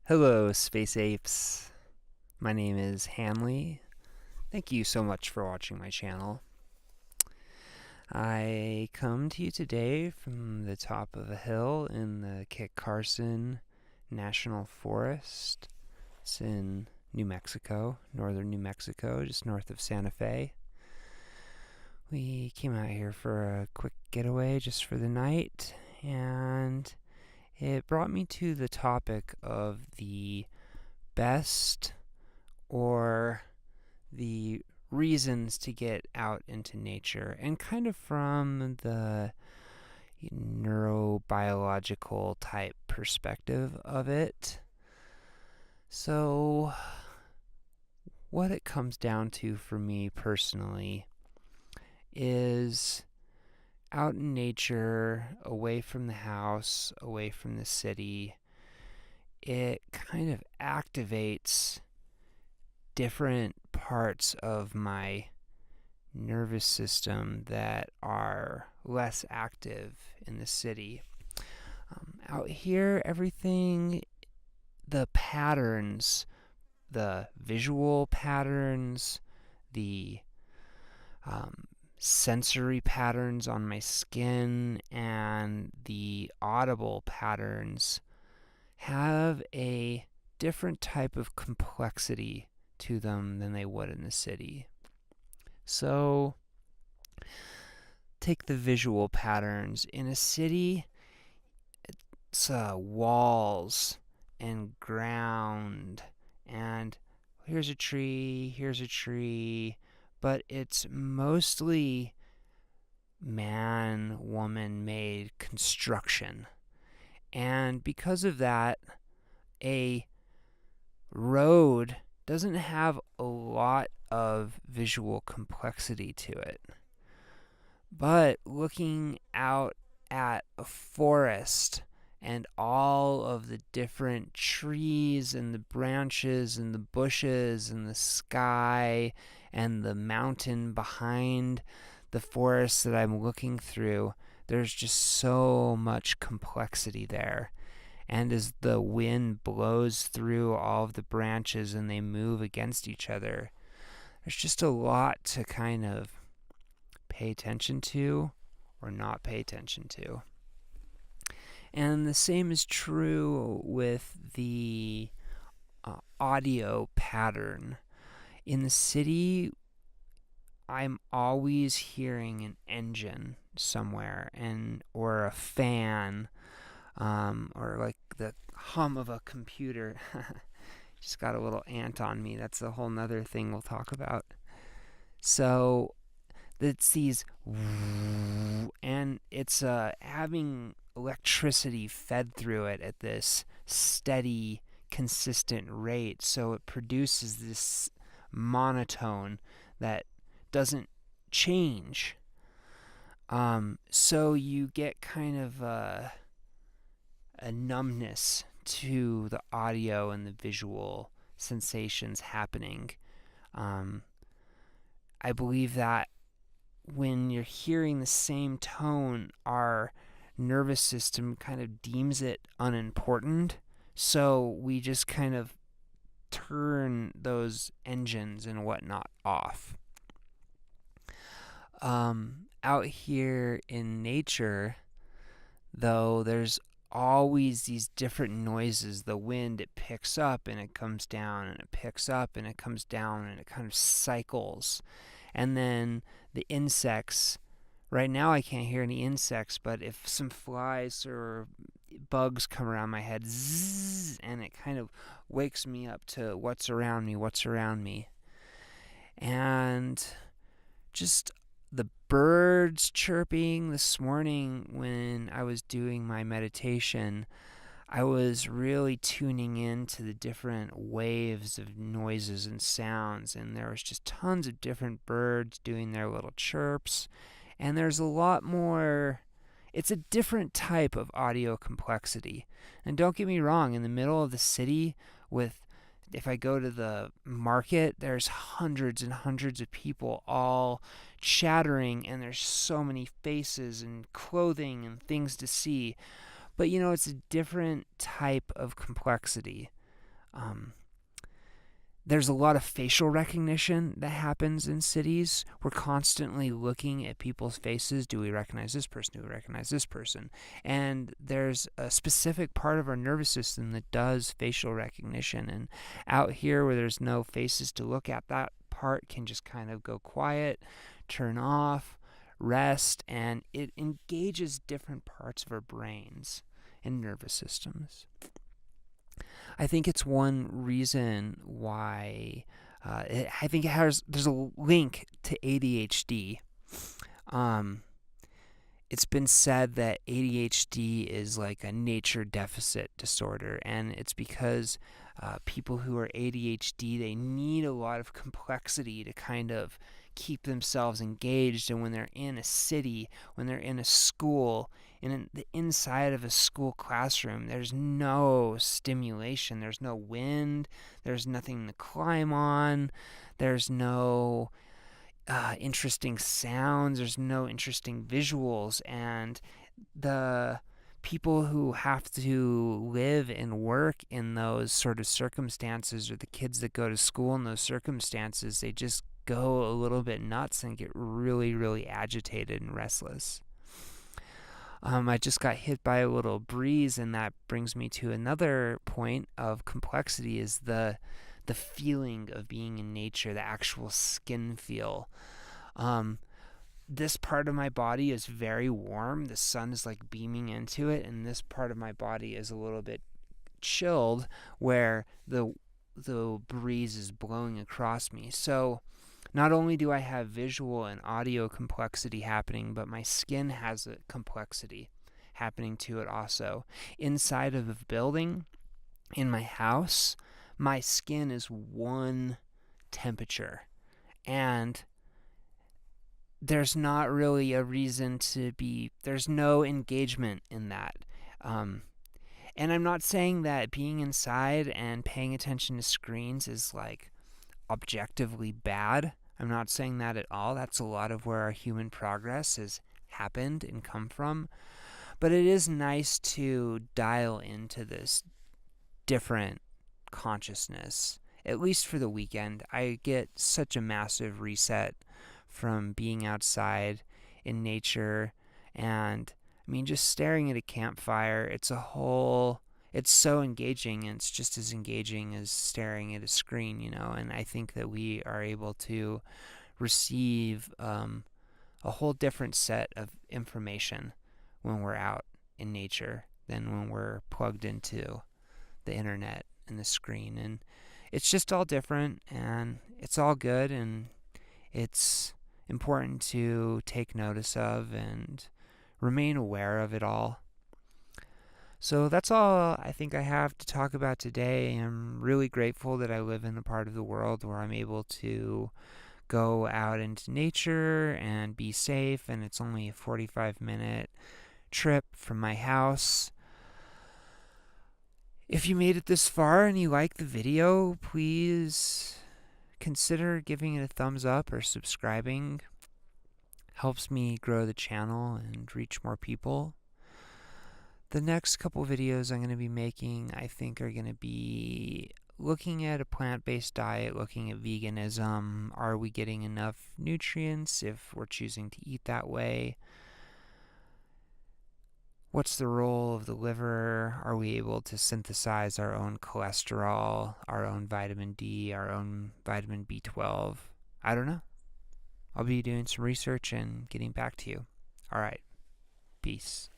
Hello, Space Apes. My name is Hanley. Thank you so much for watching my channel. I come to you today from the top of a hill in the Kit Carson National Forest. It's in New Mexico, northern New Mexico, just north of Santa Fe. We came out here for a quick getaway just for the night, and it brought me to the topic of the best or the reasons to get out into nature, and kind of from the neurobiological type perspective of it. So, what it comes down to for me personally is out in nature, away from the house, away from the city. It kind of activates different parts of my nervous system that are less active in the city. Out here, everything, the patterns, the visual patterns, the sensory patterns on my skin, and the audible patterns have a different type of complexity to them than they would in the city. So, take the visual patterns. In a city, it's walls and ground, and here's a tree, but it's mostly man, woman made construction. And because of that, a road doesn't have a lot of visual complexity to it. But looking out at a forest and all of the different trees and the branches and the bushes and the sky and the mountain behind the forest that I'm looking through, there's just so much complexity there. And as the wind blows through all of the branches and they move against each other, there's just a lot to kind of pay attention to or not pay attention to. And the same is true with the audio pattern. In the city, I'm always hearing an engine somewhere, or a fan, or like the hum of a computer. Just got a little ant on me. That's a whole nother thing we'll talk about. So it's these, and it's having electricity fed through it at this steady, consistent rate. So it produces this monotone that doesn't change. So you get kind of a numbness to the audio and the visual sensations happening. I believe that when you're hearing the same tone, our nervous system kind of deems it unimportant. So we just kind of turn those engines and whatnot off. Out here in nature, though, there's always these different noises. The wind, it picks up and it comes down, and it picks up and it comes down, and it kind of cycles. And then the insects, right now I can't hear any insects, but if some flies or bugs come around my head, zzz, and it kind of wakes me up to what's around me. And just the birds chirping this morning when I was doing my meditation, I was really tuning in to the different waves of noises and sounds, and there was just tons of different birds doing their little chirps, and there's a lot more. It's a different type of audio complexity. And don't get me wrong, in the middle of the city, if I go to the market, there's hundreds and hundreds of people all chattering, and there's so many faces and clothing and things to see. But it's a different type of complexity. Um, there's a lot of facial recognition that happens in cities. We're constantly looking at people's faces. Do we recognize this person? Do we recognize this person? And there's a specific part of our nervous system that does facial recognition. And out here, where there's no faces to look at, that part can just kind of go quiet, turn off, rest, and it engages different parts of our brains and nervous systems. I think it's one reason why I think there's a link to ADHD. Um, it's been said that ADHD is like a nature deficit disorder, and it's because people who are ADHD, they need a lot of complexity to kind of keep themselves engaged. And when they're in a city, when they're in a school, in the inside of a school classroom, there's no stimulation, there's no wind, there's nothing to climb on, there's no interesting sounds, there's no interesting visuals, and the people who have to live and work in those sort of circumstances, or the kids that go to school in those circumstances, they just go a little bit nuts and get really, really agitated and restless. I just got hit by a little breeze, and that brings me to another point of complexity, is the feeling of being in nature, the actual skin feel. This part of my body is very warm. The sun is like beaming into it, and this part of my body is a little bit chilled, where the breeze is blowing across me. So not only do I have visual and audio complexity happening, but my skin has a complexity happening to it also. Inside of a building, in my house, my skin is one temperature, and there's not really a reason to be, there's no engagement in that. And I'm not saying that being inside and paying attention to screens is like objectively bad. I'm not saying that at all. That's a lot of where our human progress has happened and come from. But it is nice to dial into this different consciousness, at least for the weekend. I get such a massive reset from being outside in nature, and I mean, just staring at a campfire, it's so engaging, and it's just as engaging as staring at a screen, and I think that we are able to receive a whole different set of information when we're out in nature than when we're plugged into the internet and the screen. And it's just all different, and it's all good, and it's important to take notice of and remain aware of it all. So that's all I think I have to talk about today. I'm really grateful that I live in a part of the world where I'm able to go out into nature and be safe, and it's only a 45-minute trip from my house. If you made it this far and you like the video, please consider giving it a thumbs up or subscribing. Helps me grow the channel and reach more people. The next couple videos I'm going to be making, I think, are going to be looking at a plant-based diet, looking at veganism. Are we getting enough nutrients if we're choosing to eat that way? What's the role of the liver? Are we able to synthesize our own cholesterol, our own vitamin D, our own vitamin B12? I don't know. I'll be doing some research and getting back to you. All right. Peace.